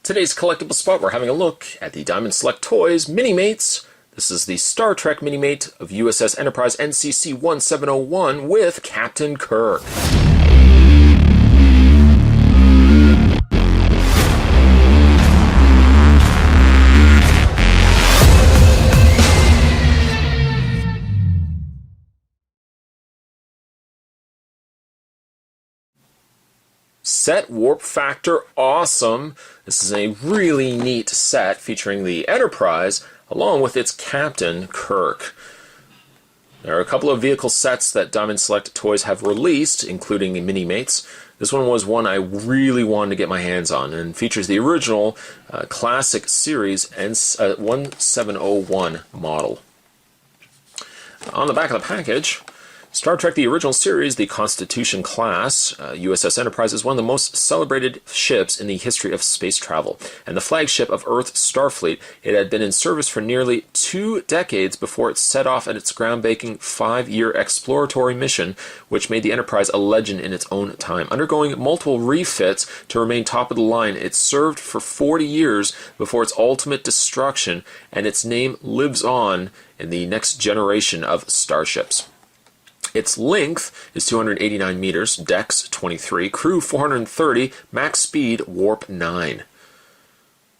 Today's collectible spot, we're having a look at the Diamond Select Toys Minimates. This is the Star Trek Minimate of USS Enterprise NCC-1701 with Captain Kirk. Set warp factor awesome. This is a really neat set featuring the Enterprise along with its captain Kirk. There are a couple of vehicle sets that Diamond Select Toys have released, including the Minimates. This one was one I really wanted to get my hands on and features the original classic series NCC-1701 model. On the back of the package, Star Trek, the original series, the Constitution class, USS Enterprise is one of the most celebrated ships in the history of space travel, and the flagship of Earth's Starfleet. It had been in service for nearly 2 decades before it set off at its groundbreaking 5-year exploratory mission, which made the Enterprise a legend in its own time. Undergoing multiple refits to remain top of the line, it served for 40 years before its ultimate destruction, and its name lives on in the next generation of starships. Its length is 289 meters, dex 23, crew 430, max speed warp 9.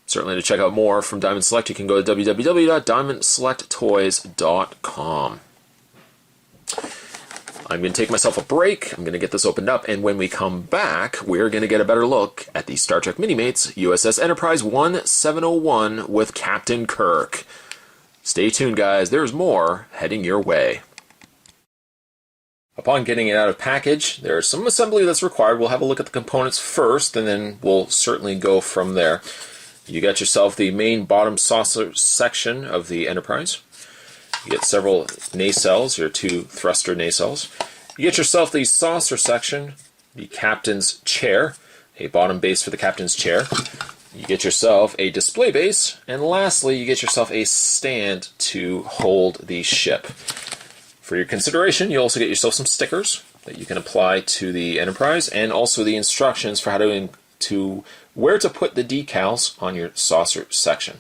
Certainly to check out more from Diamond Select, you can go to www.diamondselecttoys.com. I'm going to take myself a break, I'm going to get this opened up, and when we come back, we're going to get a better look at the Star Trek Minimates USS Enterprise 1701 with Captain Kirk. Stay tuned, guys, there's more heading your way. Upon getting it out of package, there's some assembly that's required. We'll have a look at the components first, and then we'll certainly go from there. You got yourself the main bottom saucer section of the Enterprise. You get several nacelles, your 2 thruster nacelles. You get yourself the saucer section, the captain's chair, a bottom base for the captain's chair. You get yourself a display base, and lastly, you get yourself a stand to hold the ship. For your consideration, you also get yourself some stickers that you can apply to the Enterprise, and also the instructions for how to where to put the decals on your saucer section.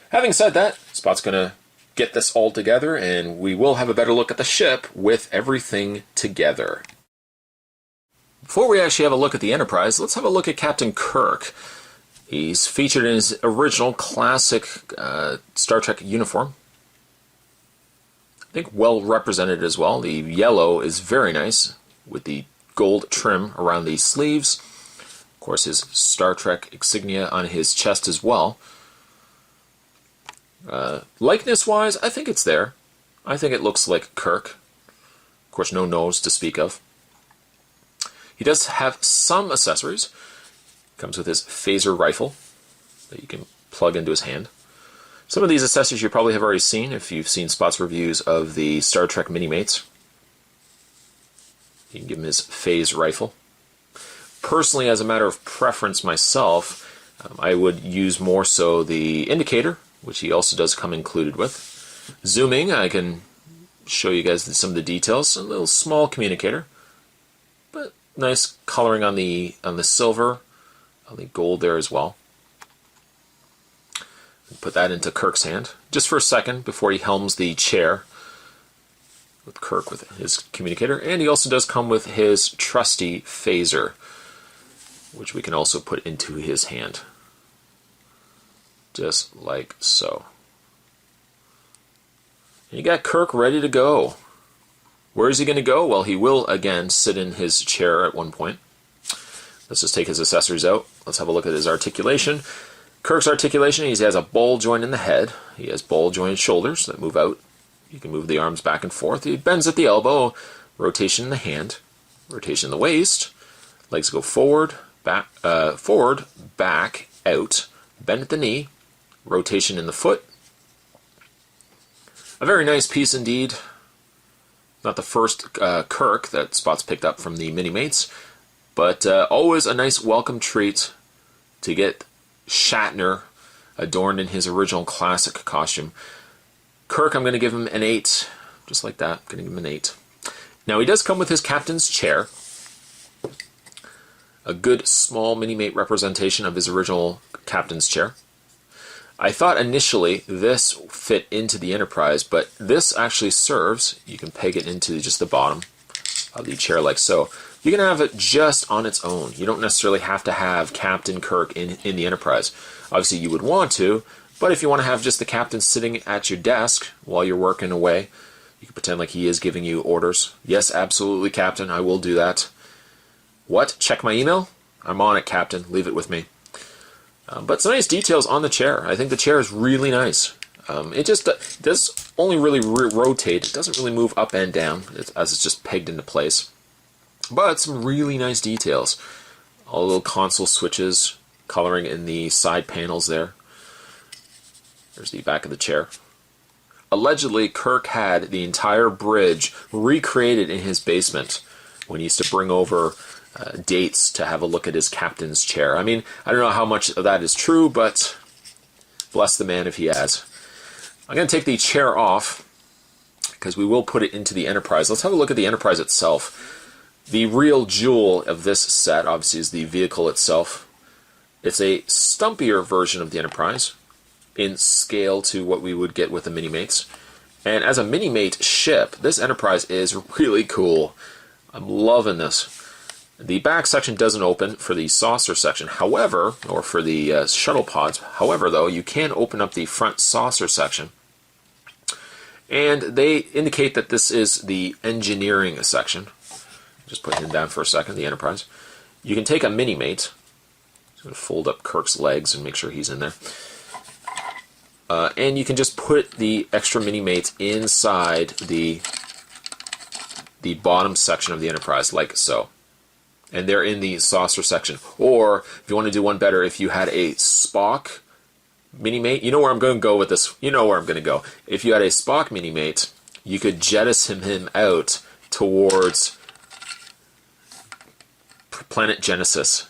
Having said that, Spot's going to get this all together, and we will have a better look at the ship with everything together. Before we actually have a look at the Enterprise, let's have a look at Captain Kirk. He's featured in his original classic Star Trek uniform. I think well represented as well. The yellow is very nice with the gold trim around the sleeves. Of course, his Star Trek insignia on his chest as well. Likeness-wise, I think it's there. I think it looks like Kirk. Of course, no nose to speak of. He does have some accessories. Comes with his phaser rifle that you can plug into his hand. Some of these accessories you probably have already seen if you've seen Spot's reviews of the Star Trek Minimates. You can give him his phase rifle. Personally, as a matter of preference myself, I would use more so the indicator, which he also does come included with. Zooming, I can show you guys some of the details. A little small communicator, but nice coloring on the silver, on the gold there as well. Put that into Kirk's hand just for a second before he helms the chair with Kirk with his communicator. And he also does come with his trusty phaser, which we can also put into his hand. Just like so. And you got Kirk ready to go. Where is he going to go? Well, he will again sit in his chair at one point. Let's just take his accessories out. Let's have a look at his articulation. Kirk's articulation, he has a ball joint in the head. He has ball jointed shoulders that move out. You can move the arms back and forth. He bends at the elbow, rotation in the hand, rotation in the waist. Legs go forward, back, out. Bend at the knee, rotation in the foot. A very nice piece indeed. Not the first Kirk that Spot's picked up from the Minimates, but always a nice welcome treat to get Shatner adorned in his original classic costume. Kirk, I'm going to give him an 8. Just like that, I'm going to give him an 8. Now, he does come with his captain's chair. A good small Minimate representation of his original captain's chair. I thought initially this fit into the Enterprise, but this actually serves, you can peg it into just the bottom of the chair like so. You can have it just on its own. You don't necessarily have to have Captain Kirk in the Enterprise. Obviously you would want to, but if you want to have just the captain sitting at your desk while you're working away, you can pretend like he is giving you orders. Yes, absolutely, Captain, I will do that. What? Check my email? I'm on it, Captain. Leave it with me. But some nice details on the chair. I think the chair is really nice. It just does only really rotate. It doesn't really move up and down as it's just pegged into place. But some really nice details. All the little console switches, coloring in the side panels there. There's the back of the chair. Allegedly, Kirk had the entire bridge recreated in his basement when he used to bring over dates to have a look at his captain's chair. I mean, I don't know how much of that is true, but bless the man if he has. I'm going to take the chair off because we will put it into the Enterprise. Let's have a look at the Enterprise itself. The real jewel of this set, obviously, is the vehicle itself. It's a stumpier version of the Enterprise in scale to what we would get with the Minimates. And as a Minimate ship, this Enterprise is really cool. I'm loving this. The back section doesn't open for the saucer section, however, or for the shuttle pods. However, though, you can open up the front saucer section. And they indicate that this is the engineering section. Just put him down for a second, the Enterprise. You can take a Minimate. I'm going to fold up Kirk's legs and make sure he's in there. And you can just put the extra Minimates inside the bottom section of the Enterprise, like so. And they're in the saucer section. Or, if you want to do one better, if you had a Spock Minimate, you know where I'm going to go with this. You know where I'm going to go. If you had a Spock Minimate, you could jettison him out towards planet Genesis.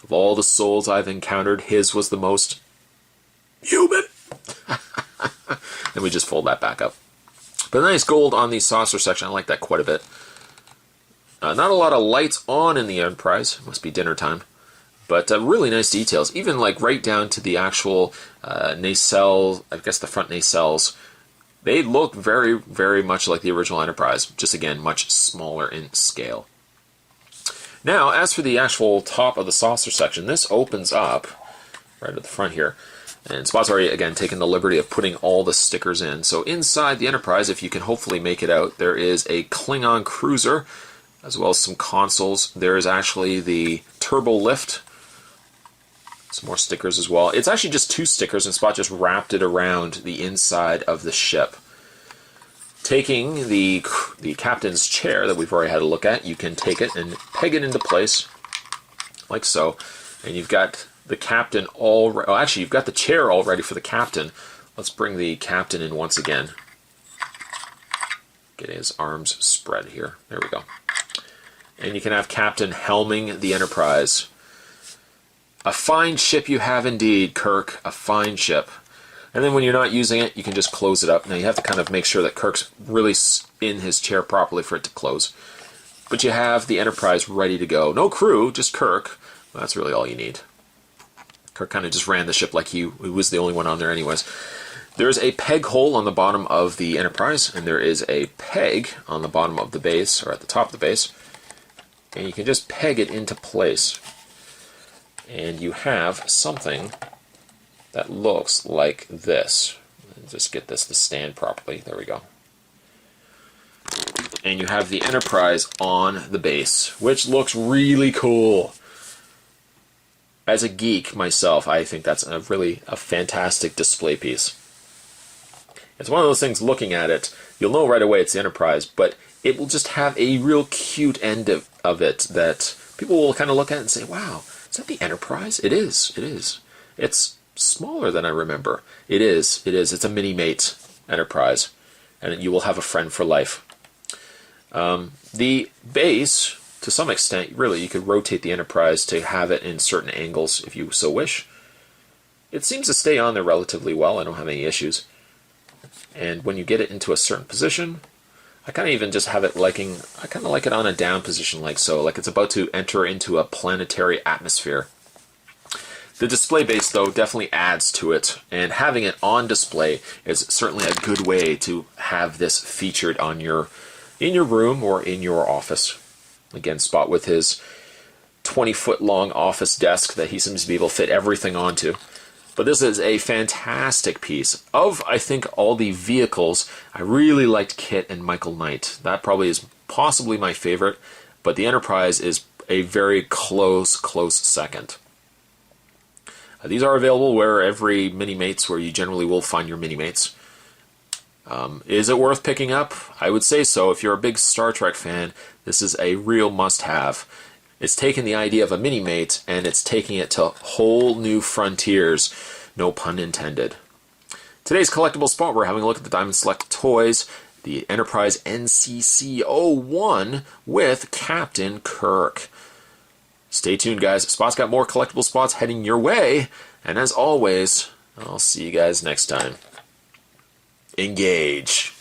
Of all the souls I've encountered, his was the most human. And we just fold that back up. But nice gold on the saucer section. I like that quite a bit. Not a lot of lights on in the Enterprise. It must be dinner time. But really nice details. Even like right down to the actual nacelle, I guess the front nacelles. They look very, very much like the original Enterprise. Just again, much smaller in scale. Now, as for the actual top of the saucer section, this opens up right at the front here. And Spot's already, again, taken the liberty of putting all the stickers in. So inside the Enterprise, if you can hopefully make it out, there is a Klingon cruiser, as well as some consoles. There is actually the turbo lift. Some more stickers as well. It's actually just 2 stickers, and Spot just wrapped it around the inside of the ship. Taking the captain's chair that we've already had a look at, you can take it and peg it into place, like so. And you've got the captain all... Oh, actually, you've got the chair all ready for the captain. Let's bring the captain in once again. Get his arms spread here. There we go. And you can have Captain helming the Enterprise. A fine ship you have indeed, Kirk. A fine ship. And then when you're not using it, you can just close it up. Now you have to kind of make sure that Kirk's really in his chair properly for it to close. But you have the Enterprise ready to go. No crew, just Kirk. Well, that's really all you need. Kirk kind of just ran the ship like he was the only one on there anyways. There's a peg hole on the bottom of the Enterprise, and there is a peg on the bottom of the base, or at the top of the base. And you can just peg it into place. And you have something that looks like this. Just get this to stand properly. There we go. And you have the Enterprise on the base, which looks really cool. As a geek myself, I think that's a fantastic display piece. It's one of those things, looking at it, you'll know right away it's the Enterprise, but it will just have a real cute end of it that people will kind of look at and say, wow, is that the Enterprise? It is. It is. It's smaller than I remember. It is. It is. It's a Minimate Enterprise, and you will have a friend for life. The base, to some extent, really, you could rotate the Enterprise to have it in certain angles if you so wish. It seems to stay on there relatively well. I don't have any issues. And when you get it into a certain position, I kind of even just have it I kind of like it on a down position like so, like it's about to enter into a planetary atmosphere. The display base, though, definitely adds to it, and having it on display is certainly a good way to have this featured in your room or in your office. Again, Spot with his 20-foot long office desk that he seems to be able to fit everything onto. But this is a fantastic piece. Of, I think, all the vehicles, I really liked Kit and Michael Knight. That probably is possibly my favorite, but the Enterprise is a very close second. These are available where every Minimates, where you generally will find your Minimates. Is it worth picking up? I would say so. If you're a big Star Trek fan, this is a real must-have. It's taking the idea of a Minimate and it's taking it to whole new frontiers, no pun intended. Today's collectible spot, we're having a look at the Diamond Select Toys, the Enterprise NCC-01 with Captain Kirk. Stay tuned, guys. Spot's got more collectible spots heading your way. And as always, I'll see you guys next time. Engage.